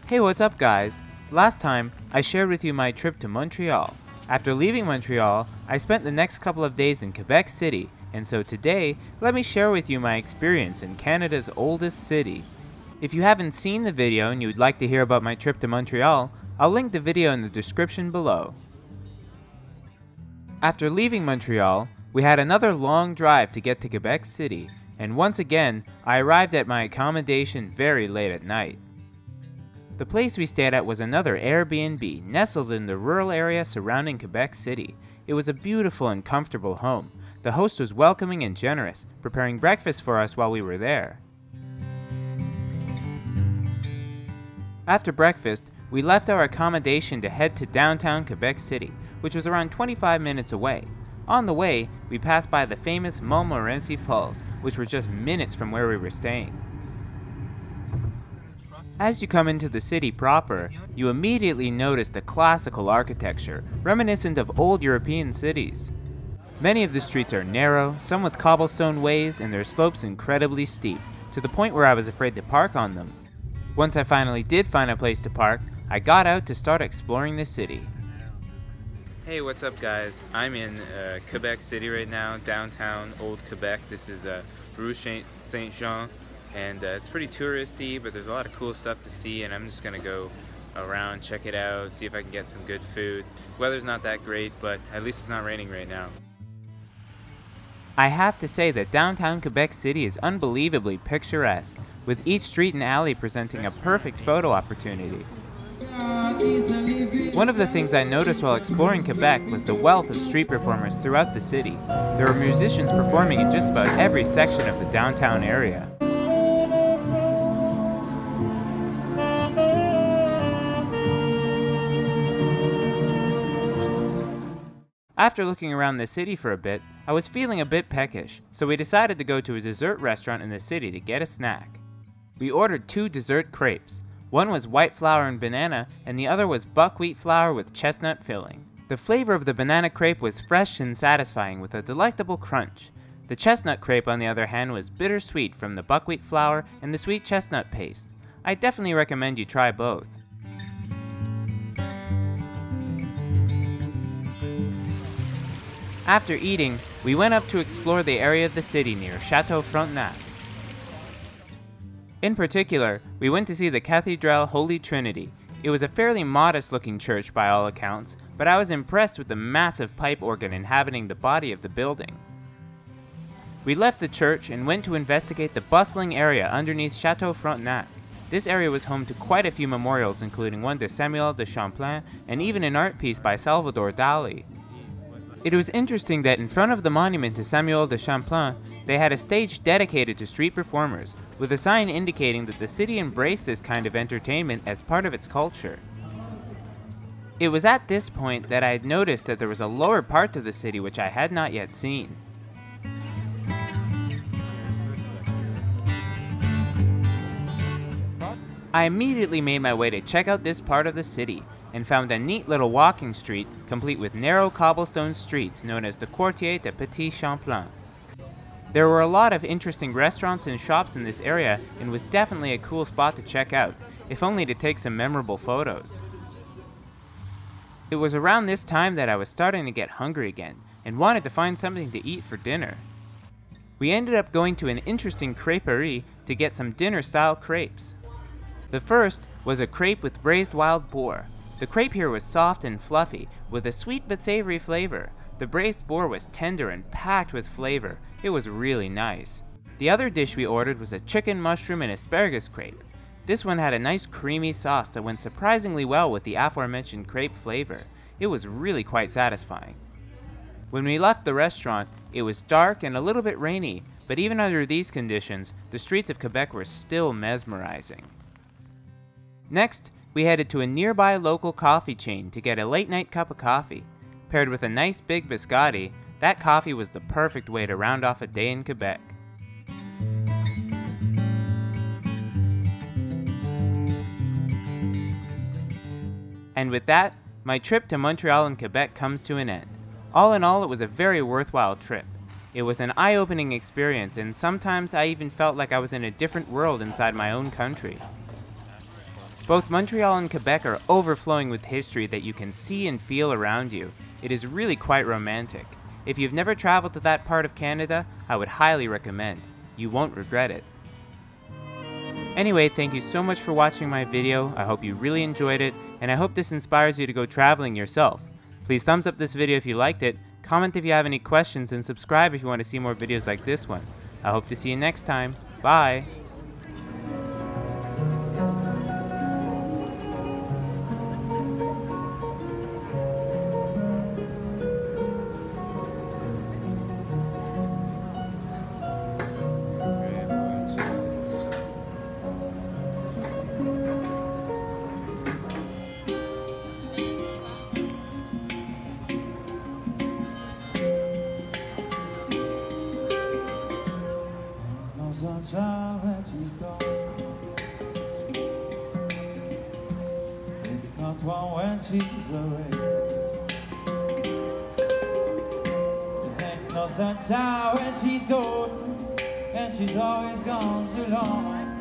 Hey, what's up guys? Last time, I shared with you my trip to Montreal. After leaving Montreal, I spent the next couple of days in Quebec City, and so today, let me share with you my experience in Canada's oldest city. If you haven't seen the video and you would like to hear about my trip to Montreal, I'll link the video in the description below. After leaving Montreal, we had another long drive to get to Quebec City, and once again, I arrived at my accommodation very late at night. The place we stayed at was another Airbnb nestled in the rural area surrounding Quebec City. It was a beautiful and comfortable home. The host was welcoming and generous, preparing breakfast for us while we were there. After breakfast, we left our accommodation to head to downtown Quebec City, which was around 25 minutes away. On the way, we passed by the famous Montmorency Falls, which were just minutes from where we were staying. As you come into the city proper, you immediately notice the classical architecture, reminiscent of old European cities. Many of the streets are narrow, some with cobblestone ways, and their slopes incredibly steep, to the point where I was afraid to park on them. Once I finally did find a place to park, I got out to start exploring the city. Hey, what's up guys? I'm in Quebec City right now, downtown Old Quebec. This is Rue Saint-Jean. And it's pretty touristy, but there's a lot of cool stuff to see, and I'm just gonna go around, check it out, see if I can get some good food. Weather's not that great, but at least it's not raining right now. I have to say that downtown Quebec City is unbelievably picturesque, with each street and alley presenting a perfect photo opportunity. One of the things I noticed while exploring Quebec was the wealth of street performers throughout the city. There were musicians performing in just about every section of the downtown area. After looking around the city for a bit, I was feeling a bit peckish, so we decided to go to a dessert restaurant in the city to get a snack. We ordered 2 dessert crepes. One was white flour and banana, and the other was buckwheat flour with chestnut filling. The flavor of the banana crepe was fresh and satisfying with a delectable crunch. The chestnut crepe, on the other hand, was bittersweet from the buckwheat flour and the sweet chestnut paste. I definitely recommend you try both. After eating, we went up to explore the area of the city near Chateau Frontenac. In particular, we went to see the Cathedral Holy Trinity. It was a fairly modest looking church by all accounts, but I was impressed with the massive pipe organ inhabiting the body of the building. We left the church and went to investigate the bustling area underneath Chateau Frontenac. This area was home to quite a few memorials, including one to Samuel de Champlain and even an art piece by Salvador Dali. It was interesting that in front of the monument to Samuel de Champlain, they had a stage dedicated to street performers, with a sign indicating that the city embraced this kind of entertainment as part of its culture. It was at this point that I had noticed that there was a lower part to the city which I had not yet seen. I immediately made my way to check out this part of the city, and found a neat little walking street complete with narrow cobblestone streets known as the Quartier Tappet. There were a lot of interesting restaurants and shops in this area, and was definitely a cool spot to check out, if only to take some memorable photos. It was around this time that I was starting to get hungry again, and wanted to find something to eat for dinner. We ended up going to an interesting creperie to get some dinner-style crepes. The first was a crepe with braised wild boar. The crepe here was soft and fluffy, with a sweet but savory flavor. The braised boar was tender and packed with flavor. It was really nice. The other dish we ordered was a chicken, mushroom, and asparagus crepe. This one had a nice creamy sauce that went surprisingly well with the aforementioned crepe flavor. It was really quite satisfying. When we left the restaurant, it was dark and a little bit rainy, but even under these conditions, the streets of Quebec were still mesmerizing. Next, we headed to a nearby local coffee chain to get a late-night cup of coffee. Paired with a nice big biscotti, that coffee was the perfect way to round off a day in Quebec. And with that, my trip to Montreal and Quebec comes to an end. All in all, it was a very worthwhile trip. It was an eye-opening experience, and sometimes I even felt like I was in a different world inside my own country. Both Montreal and Quebec are overflowing with history that you can see and feel around you. It is really quite romantic. If you've never traveled to that part of Canada, I would highly recommend. You won't regret it. Anyway, thank you so much for watching my video. I hope you really enjoyed it, and I hope this inspires you to go traveling yourself. Please thumbs up this video if you liked it, comment if you have any questions, and subscribe if you want to see more videos like this one. I hope to see you next time. Bye! Sunshine when she's gone. It's not one when she's away. There ain't no sunshine when she's gone, and she's always gone too long.